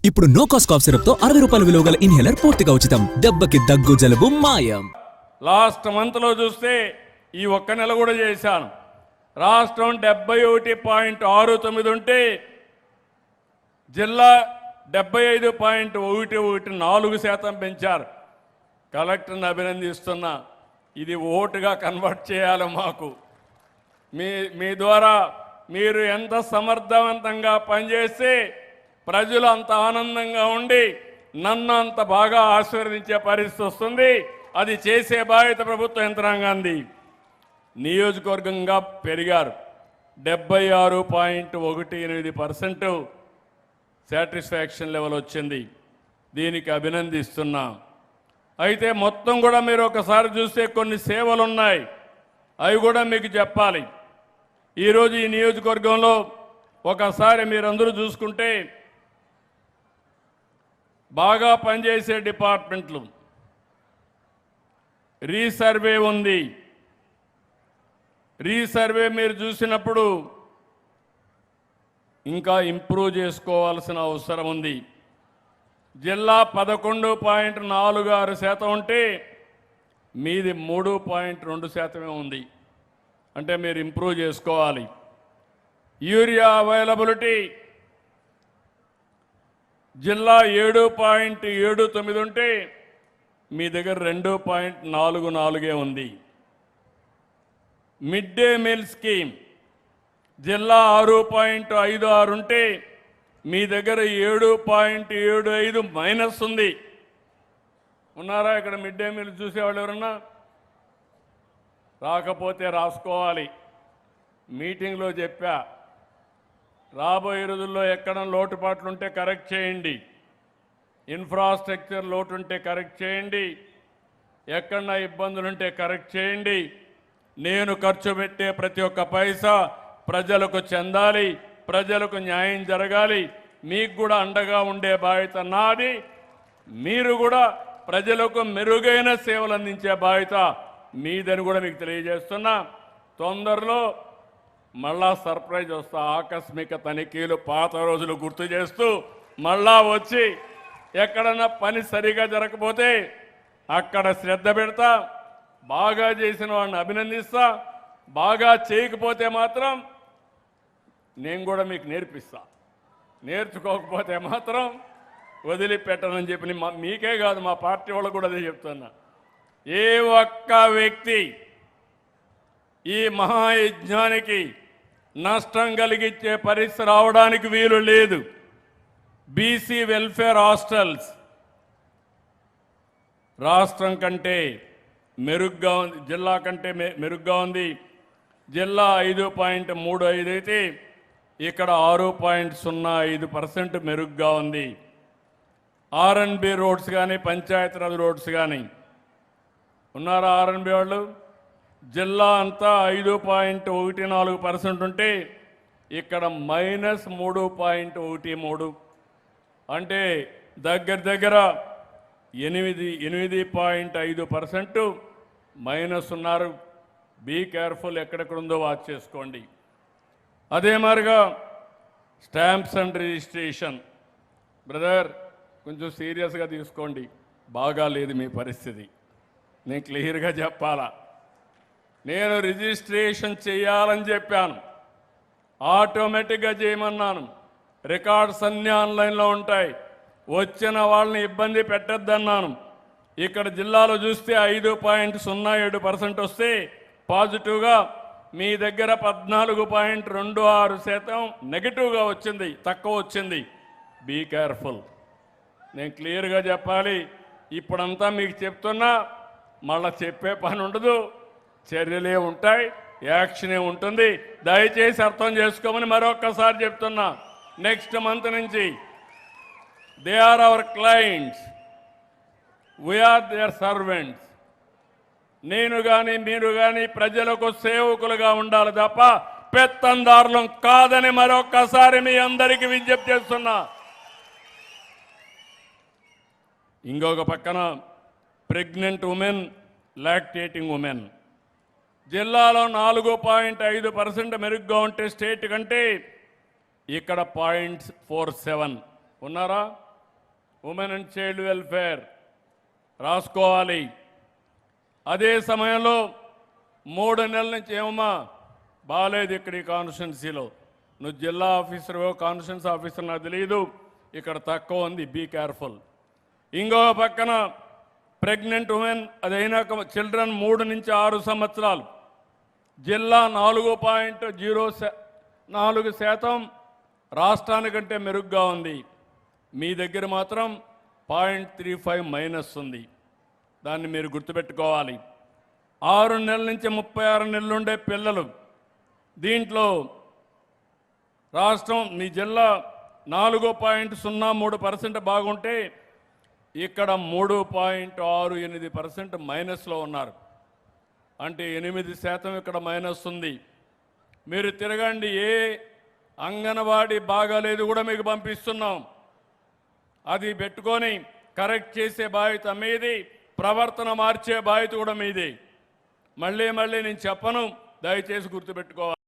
ఇప్పుడు no cost cough syrup తో 60 రూపాయల విలువ గల ఇన్హేలర్ పూర్తిగా ఉచితం. దెబ్బకి దగ్గు జలుబు మాయం. లాస్ట్ మంత్లో చూస్తే ఈ ఒక్క నెల కూడా చేశాను. రాష్ట్రం 71.69 ఉంటే జిల్లా 75.114% పెంచారు. కలెక్టర్ని అభినందిస్తున్నా. ఇది ఓటుగా కన్వర్ట్ చేయాలి మాకు. మీ ద్వారా మీరు ఎంత సమర్థవంతంగా పనిచేస్తే ప్రజలు అంత ఆనందంగా ఉండి నన్ను అంత బాగా ఆశీర్వదించే పరిస్థితి వస్తుంది. అది చేసే బాధ్యత ప్రభుత్వ యంత్రాంగాన్ని. నియోజకవర్గంగా పెరిగారు. 76.18% సాటిస్ఫాక్షన్ లెవెల్ వచ్చింది. దీనికి అభినందిస్తున్నా. అయితే మొత్తం కూడా మీరు ఒకసారి చూస్తే కొన్ని సేవలు ఉన్నాయి, అవి కూడా మీకు చెప్పాలి. ఈరోజు ఈ నియోజకవర్గంలో ఒకసారి మీరందరూ చూసుకుంటే బాగా పనిచేసే డిపార్ట్మెంట్లు, రీసర్వే ఉంది. రీసర్వే మీరు చూసినప్పుడు ఇంకా ఇంప్రూవ్ చేసుకోవాల్సిన అవసరం ఉంది. జిల్లా 11.46% ఉంటే మీది 3.2% ఉంది. అంటే మీరు ఇంప్రూవ్ చేసుకోవాలి. యూరియా అవైలబిలిటీ జిల్లా 7.79 ఉంటే మీ దగ్గర 2.44 ఉంది. మిడ్ డే మీల్ స్కీమ్ జిల్లా 6.56 ఉంటే మీ దగ్గర 7.75 మైనస్ ఉంది. ఉన్నారా ఇక్కడ మిడ్ డే మీల్ చూసేవాళ్ళు ఎవరన్నా? రాకపోతే రాసుకోవాలి. మీటింగ్లో చెప్పా, రాబోయే రోజుల్లో ఎక్కడ లోటుపాట్లు ఉంటే కరెక్ట్ చేయండి. ఇన్ఫ్రాస్ట్రక్చర్ లోటు ఉంటే కరెక్ట్ చేయండి. ఎక్కడన్నా ఇబ్బందులుంటే కరెక్ట్ చేయండి. నేను ఖర్చు పెట్టే ప్రతి ఒక్క పైసా ప్రజలకు చెందాలి, ప్రజలకు న్యాయం జరగాలి. మీకు కూడా అండగా ఉండే బాధ్యత నాది. మీరు కూడా ప్రజలకు మెరుగైన సేవలు అందించే బాధ్యత మీదని కూడా మీకు తెలియజేస్తున్నా. తొందరలో మళ్ళా సర్ప్రైజ్ వస్తా. ఆకస్మిక తనిఖీలు పాత రోజులు గుర్తు చేస్తూ మళ్ళా వచ్చి ఎక్కడన్నా పని సరిగా జరగకపోతే అక్కడ శ్రద్ధ పెడతా. బాగా చేసిన వాడిని అభినందిస్తా. బాగా చేయకపోతే మాత్రం నేను కూడా మీకు నేర్పిస్తా. నేర్చుకోకపోతే మాత్రం వదిలిపెట్టనని చెప్పి మీకే కాదు మా పార్టీ వాళ్ళకు కూడా అదే చెప్తున్నా. ఏ ఒక్క వ్యక్తి ఈ మహాయజ్ఞానికి నష్టం కలిగించే పరిస్థితి రావడానికి వీలు లేదు. బీసీ వెల్ఫేర్ హాస్టల్స్ రాష్ట్రం కంటే మెరుగ్గా ఉంది, జిల్లా కంటే మెరుగ్గా ఉంది. జిల్లా 5.35 అయితే ఇక్కడ 6.05% మెరుగ్గా ఉంది. R&B రోడ్స్ కానీ పంచాయతీరాజ్ రోడ్స్ కానీ ఉన్నారా? R&B వాళ్ళు జిల్లా అంతా 5.14% ఉంటే ఇక్కడ -3.13. అంటే దగ్గర 8.5% మైనస్ ఉన్నారు. బీ కేర్ఫుల్, ఎక్కడెక్కడుందో వాచ్ చేసుకోండి. అదే మాదిరిగా స్టాంప్స్ అండ్ రిజిస్ట్రేషన్ బ్రదర్ కొంచెం సీరియస్గా తీసుకోండి. బాగా లేదు మీ పరిస్థితి, నేను క్లియర్గా చెప్పాలా. నేను రిజిస్ట్రేషన్ చేయాలని చెప్పాను, ఆటోమేటిక్గా చేయమన్నాను. రికార్డ్స్ అన్నీ ఆన్లైన్లో ఉంటాయి. వచ్చిన వాళ్ళని ఇబ్బంది పెట్టద్దన్నాను. ఇక్కడ జిల్లాలో చూస్తే 5.07% వస్తే పాజిటివ్గా, మీ దగ్గర 14.26% నెగిటివ్గా వచ్చింది, తక్కువ వచ్చింది. బీ కేర్ఫుల్, నేను క్లియర్గా చెప్పాలి. ఇప్పుడంతా మీకు చెప్తున్నా, మళ్ళా చెప్పే పని ఉండదు. చర్యలే ఉంటాయి, యాక్షనే ఉంటుంది. దయచేసి అర్థం చేసుకోమని మరొక్కసారి చెప్తున్నా. నెక్స్ట్ మంత్ నుంచి they are our clients, we are their servants. నేను కానీ మీరు కానీ ప్రజలకు సేవకులుగా ఉండాలి తప్ప పెత్తందారులం కాదని మరొక్కసారి మీ అందరికీ విజ్ఞప్తి చేస్తున్నా. ఇంకొక పక్కన ప్రెగ్నెంట్ ఉమెన్, లాక్టేటింగ్ ఉమెన్ జిల్లాలో 4.5% మెరుగ్గా ఉంటే స్టేట్ కంటే ఇక్కడ 0.47 ఉన్నారా? ఉమెన్ అండ్ చైల్డ్ వెల్ఫేర్ రాసుకోవాలి. అదే సమయంలో 3 నెలల నుంచి ఏమమ్మా బాగాలేదు ఇక్కడ ఈ కాన్స్టిట్యున్సీలో, నువ్వు జిల్లా ఆఫీసర్ కాన్స్టిట్యున్సీ ఆఫీసర్ నాకు తెలియదు, ఇక్కడ తక్కువ ఉంది, బీ కేర్ఫుల్. ఇంకో పక్కన ప్రెగ్నెంట్ ఉమెన్ అదైనాక చిల్డ్రన్ 3 నుంచి 6 సంవత్సరాలు జిల్లా 4.04% రాష్ట్రానికంటే మెరుగ్గా ఉంది. మీ దగ్గర మాత్రం 0.35 మైనస్ ఉంది. దాన్ని మీరు గుర్తుపెట్టుకోవాలి. 6 నెలల నుంచి 36 నెలలు ఉండే పిల్లలు, దీంట్లో రాష్ట్రం మీ జిల్లా 4.03% బాగుంటే ఇక్కడ 3.68% మైనస్లో ఉన్నారు. అంటే 8% ఇక్కడ మైనస్ ఉంది. మీరు తిరగండి, ఏ అంగన్వాడీ బాగాలేదు కూడా మీకు పంపిస్తున్నాం. అది పెట్టుకొని కరెక్ట్ చేసే బాధ్యత మీది, ప్రవర్తన మార్చే బాధ్యత కూడా మీది. మళ్ళీ నేను చెప్పను, దయచేసి గుర్తుపెట్టుకోవాలి.